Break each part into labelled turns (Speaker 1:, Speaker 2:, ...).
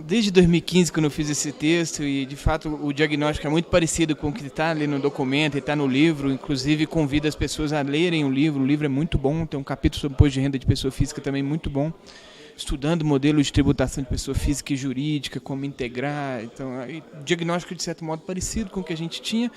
Speaker 1: Desde 2015, quando eu fiz esse texto, e de fato o diagnóstico é muito parecido com o que está ali no documento e está no livro, inclusive convido as pessoas a lerem o livro é muito bom, tem um capítulo sobre imposto de renda de pessoa física também muito bom, estudando modelos de tributação de pessoa física e jurídica, como integrar, então, o diagnóstico de certo modo parecido com o que a gente tinha,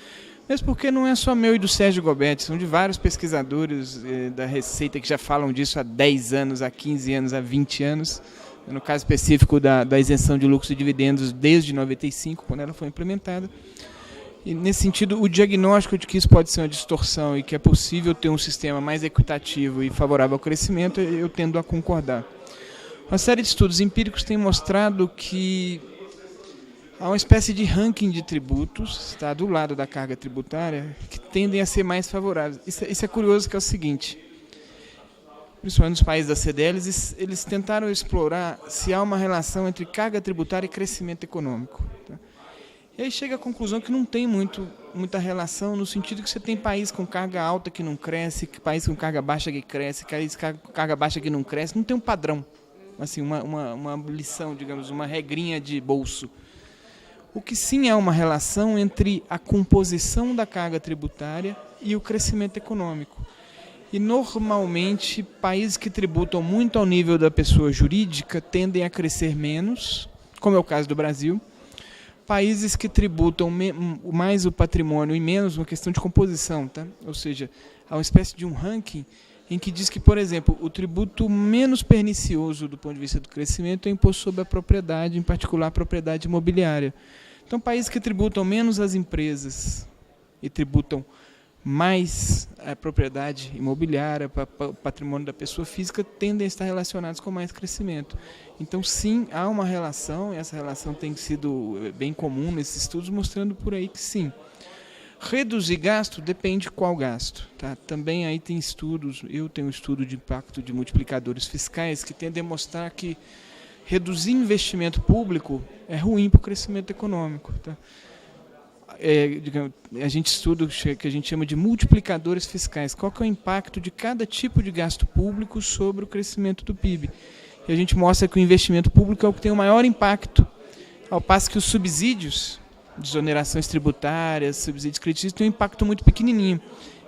Speaker 1: mesmo porque não é só meu e do Sérgio Gobetti, são de vários pesquisadores da Receita que já falam disso há 10 anos, há 15 anos, há 20 anos, no caso específico da isenção de lucros e dividendos desde 95, quando ela foi implementada. E, nesse sentido, o diagnóstico de que isso pode ser uma distorção e que é possível ter um sistema mais equitativo e favorável ao crescimento, eu tendo a concordar. Uma série de estudos empíricos tem mostrado que há uma espécie de ranking de tributos, está do lado da carga tributária, que tendem a ser mais favoráveis. Isso é curioso, que é o seguinte: principalmente nos países da CDE, eles tentaram explorar se há uma relação entre carga tributária e crescimento econômico. Tá? E aí chega à conclusão que não tem muita relação, no sentido que você tem país com carga alta que não cresce, país com carga baixa que cresce, país com carga baixa que não cresce, não tem um padrão, assim, uma lição, digamos, uma regrinha de bolso. O que sim é uma relação entre a composição da carga tributária e o crescimento econômico. E, normalmente, países que tributam muito ao nível da pessoa jurídica tendem a crescer menos, como é o caso do Brasil. Países que tributam mais o patrimônio e menos uma questão de composição, tá? Ou seja, há uma espécie de um ranking em que diz que, por exemplo, o tributo menos pernicioso do ponto de vista do crescimento é o imposto sobre a propriedade, em particular a propriedade imobiliária. Então, países que tributam menos as empresas e tributam mais a propriedade imobiliária, o patrimônio da pessoa física, tendem a estar relacionados com mais crescimento. Então, sim, há uma relação, e essa relação tem sido bem comum nesses estudos, mostrando por aí que sim. Reduzir gasto depende de qual gasto. Tá? Também aí tem estudos, eu tenho um estudo de impacto de multiplicadores fiscais que tem a demonstrar que reduzir investimento público é ruim para o crescimento econômico. Tá? Digamos, a gente estuda o que a gente chama de multiplicadores fiscais. Qual que é o impacto de cada tipo de gasto público sobre o crescimento do PIB? E a gente mostra que o investimento público é o que tem o maior impacto, ao passo que os subsídios, desonerações tributárias, subsídios creditícios, têm um impacto muito pequenininho.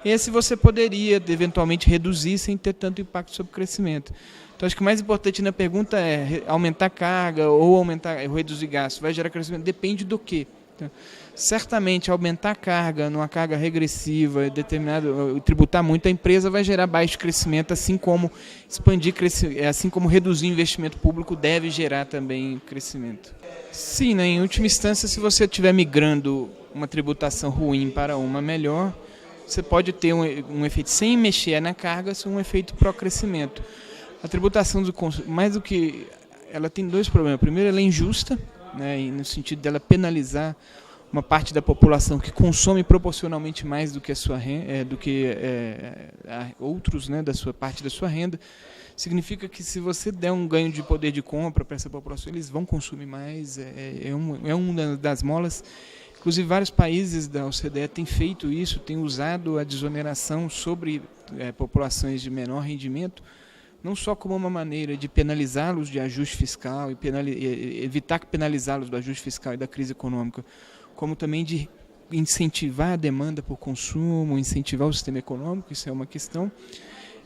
Speaker 1: Esse você poderia, eventualmente, reduzir sem ter tanto impacto sobre o crescimento. Então, acho que o mais importante na pergunta é aumentar a carga ou reduzir gasto. Vai gerar crescimento? Depende do quê? Então, certamente, aumentar a carga numa carga regressiva, tributar muito a empresa, vai gerar baixo crescimento, assim como assim como reduzir o investimento público deve gerar também crescimento. Sim, né, em última instância, se você estiver migrando uma tributação ruim para uma melhor, você pode ter um efeito, sem mexer na carga, um efeito pró-crescimento. A tributação do consumo, mais do que ela tem dois problemas. Primeiro, ela é injusta, né, no sentido dela penalizar uma parte da população que consome proporcionalmente mais do que a sua renda, outros, né, da sua parte da sua renda. Significa que se você der um ganho de poder de compra para essa população, eles vão consumir mais. É uma das molas. Inclusive, vários países da OCDE têm feito isso, têm usado a desoneração sobre populações de menor rendimento, não só como uma maneira de penalizá-los de ajuste fiscal e evitar penalizá-los do ajuste fiscal e da crise econômica, como também de incentivar a demanda por consumo, incentivar o sistema econômico, isso é uma questão.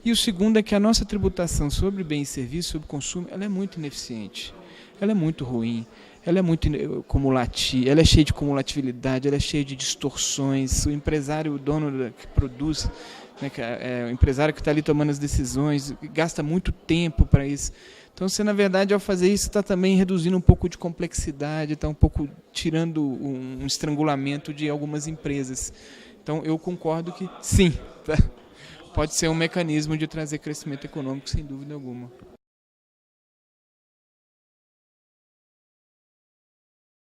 Speaker 1: E o segundo é que a nossa tributação sobre bens e serviços, sobre consumo, ela é muito ineficiente, ela é muito ruim, ela é muito cumulativa, ela é cheia de cumulatividade, ela é cheia de distorções. O empresário, o dono que produz, né, o empresário que está ali tomando as decisões, gasta muito tempo para isso. Então, você, na verdade, ao fazer isso, está também reduzindo um pouco de complexidade, está um pouco tirando um estrangulamento de algumas empresas. Então, eu concordo que sim, tá? Pode ser um mecanismo de trazer crescimento econômico, sem dúvida alguma.